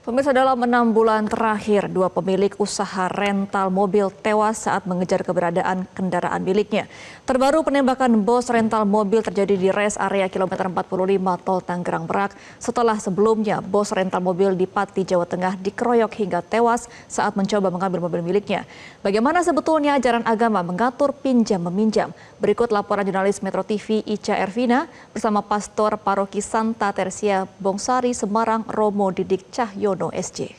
Pemirsa, dalam 6 bulan terakhir, 2 pemilik usaha rental mobil tewas saat mengejar keberadaan kendaraan miliknya. Terbaru penembakan bos rental mobil terjadi di res area kilometer 45 Tol Tanggerang Merak setelah sebelumnya bos rental mobil di Pati, Jawa Tengah dikeroyok hingga tewas saat mencoba mengambil mobil miliknya. Bagaimana sebetulnya ajaran agama mengatur pinjam-meminjam? Berikut laporan jurnalis Metro TV Ica Ervina bersama Pastor Paroki Santa Tersia Bongsari Semarang Romo Didik Cahyono SJ.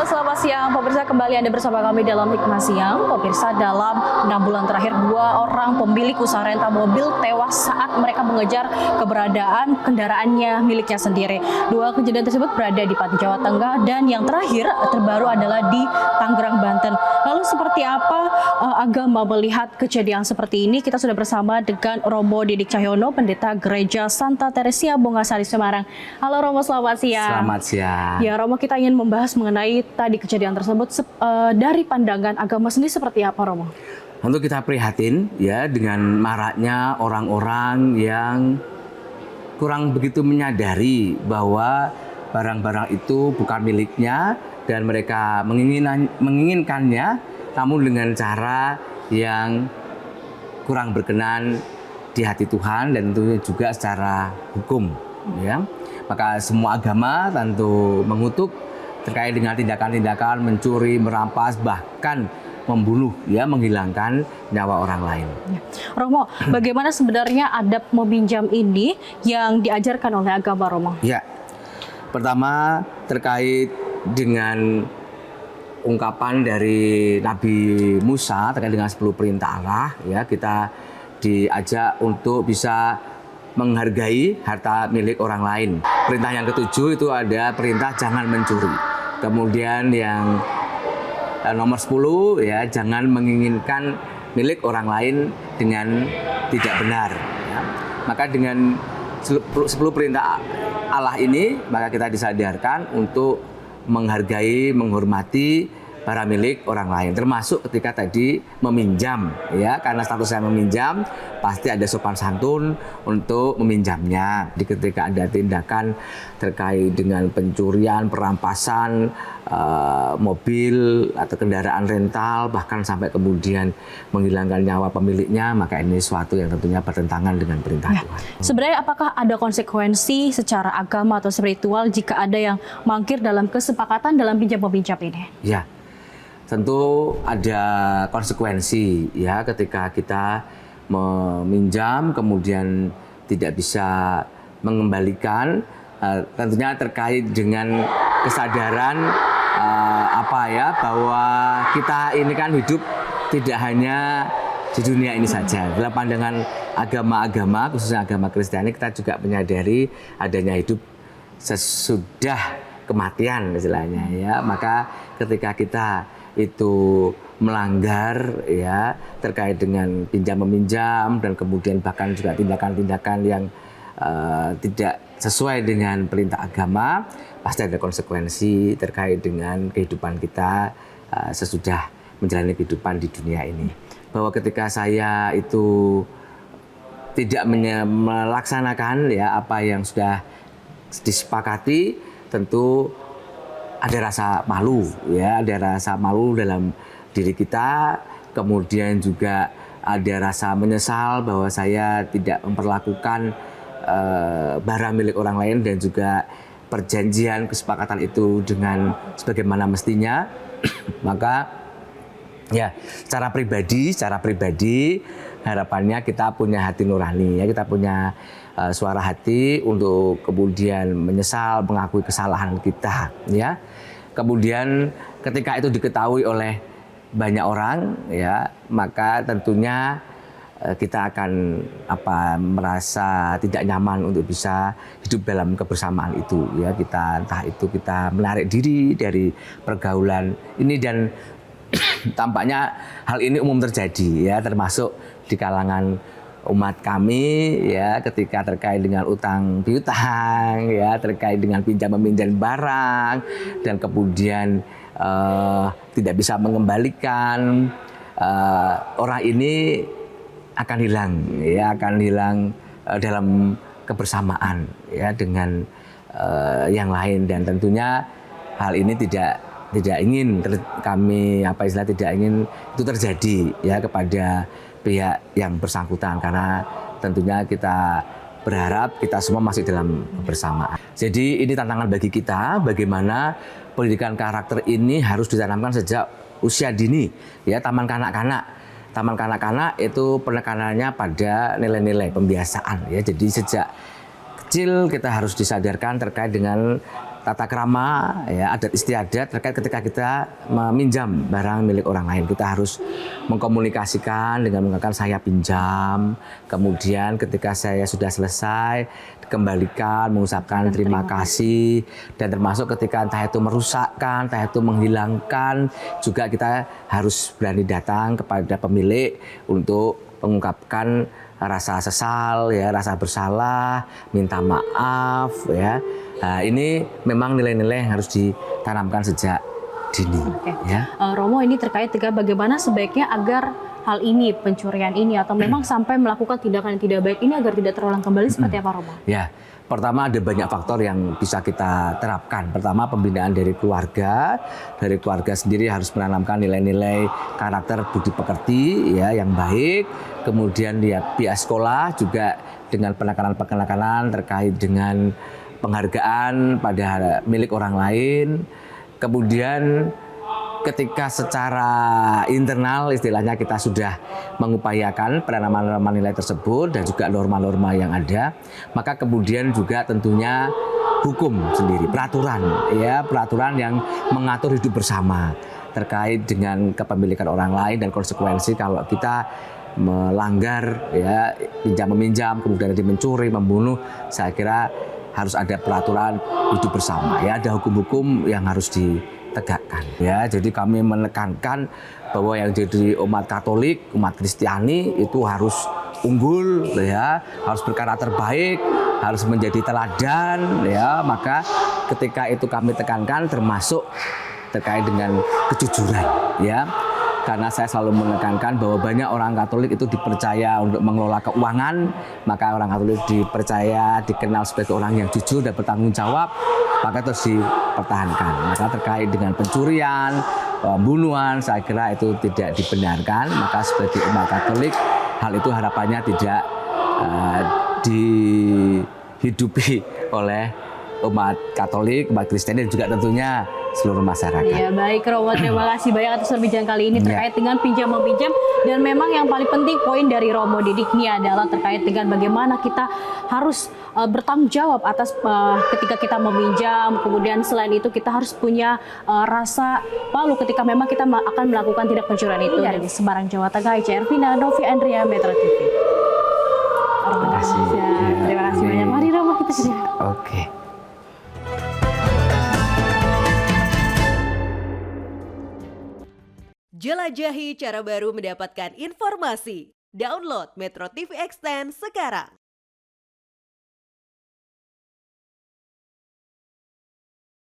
Selamat siang, pemirsa, kembali Anda bersama kami dalam Hikmah Siang. Pemirsa, dalam 6 bulan terakhir 2 orang pemilik usaha rental mobil tewas saat mereka mengejar keberadaan kendaraannya miliknya sendiri. 2 kejadian tersebut berada di Pati, Jawa Tengah, dan yang terakhir terbaru adalah di Tanggerang, Banten. Lalu seperti apa agama melihat kejadian seperti ini? Kita sudah bersama dengan Romo Didik Cahyono, Pendeta Gereja Santa Tersia Bongsari Semarang. Halo Romo, selamat siang. Selamat siang. Ya Romo, kita ingin membahas mengenai tadi kejadian tersebut dari pandangan agama sendiri seperti apa, Romo? Untuk kita prihatin ya dengan maraknya orang-orang yang kurang begitu menyadari bahwa barang-barang itu bukan miliknya dan mereka menginginkannya, namun dengan cara yang kurang berkenan di hati Tuhan dan tentunya juga secara hukum. Ya, maka semua agama tentu mengutuk terkait dengan tindakan-tindakan mencuri, merampas, bahkan membunuh, ya, menghilangkan nyawa orang lain. Romo, bagaimana sebenarnya adab meminjam ini yang diajarkan oleh agama, Romo? Ya, pertama terkait dengan ungkapan dari Nabi Musa terkait dengan 10 perintah Allah, ya, kita diajak untuk bisa menghargai harta milik orang lain. Perintah yang ke-7 itu ada perintah jangan mencuri. Kemudian yang nomor 10 ya, jangan menginginkan milik orang lain dengan tidak benar. Ya. Maka dengan 10 perintah Allah ini, maka kita disadarkan untuk menghargai, menghormati para milik orang lain, termasuk ketika tadi meminjam, ya, karena statusnya meminjam pasti ada sopan santun untuk meminjamnya. Jadi ketika ada tindakan terkait dengan pencurian, perampasan mobil atau kendaraan rental, bahkan sampai kemudian menghilangkan nyawa pemiliknya, maka ini sesuatu yang tentunya bertentangan dengan perintah Tuhan. Sebenarnya apakah ada konsekuensi secara agama atau spiritual jika ada yang mangkir dalam kesepakatan dalam pinjam-meminjam ini? Ya. Tentu ada konsekuensi, ya, ketika kita meminjam kemudian tidak bisa mengembalikan, tentunya terkait dengan kesadaran bahwa kita ini kan hidup tidak hanya di dunia ini saja. Dalam pandangan agama-agama, khususnya agama Kristiani, kita juga menyadari adanya hidup sesudah kematian istilahnya, ya. Maka ketika kita itu melanggar, ya, terkait dengan pinjam meminjam dan kemudian bahkan juga tindakan-tindakan yang tidak sesuai dengan perintah agama, pasti ada konsekuensi terkait dengan kehidupan kita sesudah menjalani kehidupan di dunia ini. Bahwa ketika saya itu tidak melaksanakan, ya, apa yang sudah disepakati, tentu ada rasa malu, ya, ada rasa malu dalam diri kita, kemudian juga ada rasa menyesal bahwa saya tidak memperlakukan barang milik orang lain dan juga perjanjian kesepakatan itu dengan sebagaimana mestinya. Maka ya, secara pribadi harapannya kita punya hati nurani, ya, kita punya suara hati untuk kemudian menyesal, mengakui kesalahan kita, ya. Kemudian ketika itu diketahui oleh banyak orang, ya, maka tentunya kita akan merasa tidak nyaman untuk bisa hidup dalam kebersamaan itu, ya. Kita entah itu kita menarik diri dari pergaulan ini, dan tampaknya hal ini umum terjadi, ya, termasuk di kalangan umat kami ya ketika terkait dengan utang piutang ya, terkait dengan pinjam meminjam barang dan kemudian tidak bisa mengembalikan, orang ini akan hilang ya, akan hilang dalam kebersamaan ya dengan yang lain, dan tentunya hal ini tidak ingin kami tidak ingin itu terjadi ya kepada pihak yang bersangkutan, karena tentunya kita berharap kita semua masih dalam kebersamaan. Jadi ini tantangan bagi kita, bagaimana pendidikan karakter ini harus ditanamkan sejak usia dini ya, taman kanak-kanak. Taman kanak-kanak itu penekanannya pada nilai-nilai pembiasaan ya. Jadi sejak kecil kita harus disadarkan terkait dengan tata krama ya, adat istiadat terkait ketika kita meminjam barang milik orang lain. Kita harus mengkomunikasikan dengan mengatakan saya pinjam, kemudian ketika saya sudah selesai dikembalikan, mengucapkan terima kasih, dan termasuk ketika entah itu merusakkan, entah itu menghilangkan, juga kita harus berani datang kepada pemilik untuk mengungkapkan rasa sesal ya, rasa bersalah, minta maaf ya. Nah, ini memang nilai-nilai yang harus ditanamkan sejak dini. Ya. Romo, ini terkait dengan bagaimana sebaiknya agar hal ini, pencurian ini atau memang sampai melakukan tindakan yang tidak baik ini agar tidak terulang kembali, seperti apa Romo? Ya, pertama ada banyak faktor yang bisa kita terapkan. Pertama, pembinaan dari keluarga. Dari keluarga sendiri harus menanamkan nilai-nilai karakter budi pekerti ya yang baik. Kemudian dia pihak sekolah juga dengan penekanan-penekanan terkait dengan penghargaan pada milik orang lain. Kemudian ketika secara internal istilahnya kita sudah mengupayakan penanaman nilai tersebut dan juga norma-norma yang ada, maka kemudian juga tentunya hukum sendiri, peraturan yang mengatur hidup bersama terkait dengan kepemilikan orang lain dan konsekuensi kalau kita melanggar ya, pinjam meminjam, kemudian mencuri, membunuh. Saya kira harus ada peraturan hidup bersama ya, ada hukum-hukum yang harus ditegakkan ya. Jadi kami menekankan bahwa yang jadi umat Katolik, umat Kristiani itu harus unggul ya, harus berkarakter baik, harus menjadi teladan ya. Maka ketika itu kami tekankan termasuk terkait dengan kejujuran ya. Karena saya selalu menekankan bahwa banyak orang Katolik itu dipercaya untuk mengelola keuangan, maka orang Katolik dipercaya, dikenal sebagai orang yang jujur dan bertanggung jawab, maka terus dipertahankan. Maka terkait dengan pencurian, pembunuhan, saya kira itu tidak dibenarkan. Maka sebagai umat Katolik, hal itu harapannya tidak dihidupi oleh umat Katolik, umat Kristen, dan juga tentunya seluruh masyarakat. Ya, baik Romo, terima kasih banyak atas perbincangan kali ini terkait dengan pinjam meminjam, dan memang yang paling penting poin dari Romo Didik ini adalah terkait dengan bagaimana kita harus bertanggung jawab atas ketika kita meminjam, kemudian selain itu kita harus punya rasa malu ketika memang kita akan melakukan tindak pencurian itu. Dari Semarang, Jawa Tengah, Ica Ervina, Novi Andrea, Metro TV. Terima kasih. Terima kasih banyak. Mari Romo, kita sudah. Oke. Jelajahi cara baru mendapatkan informasi. Download Metro TV Extend sekarang.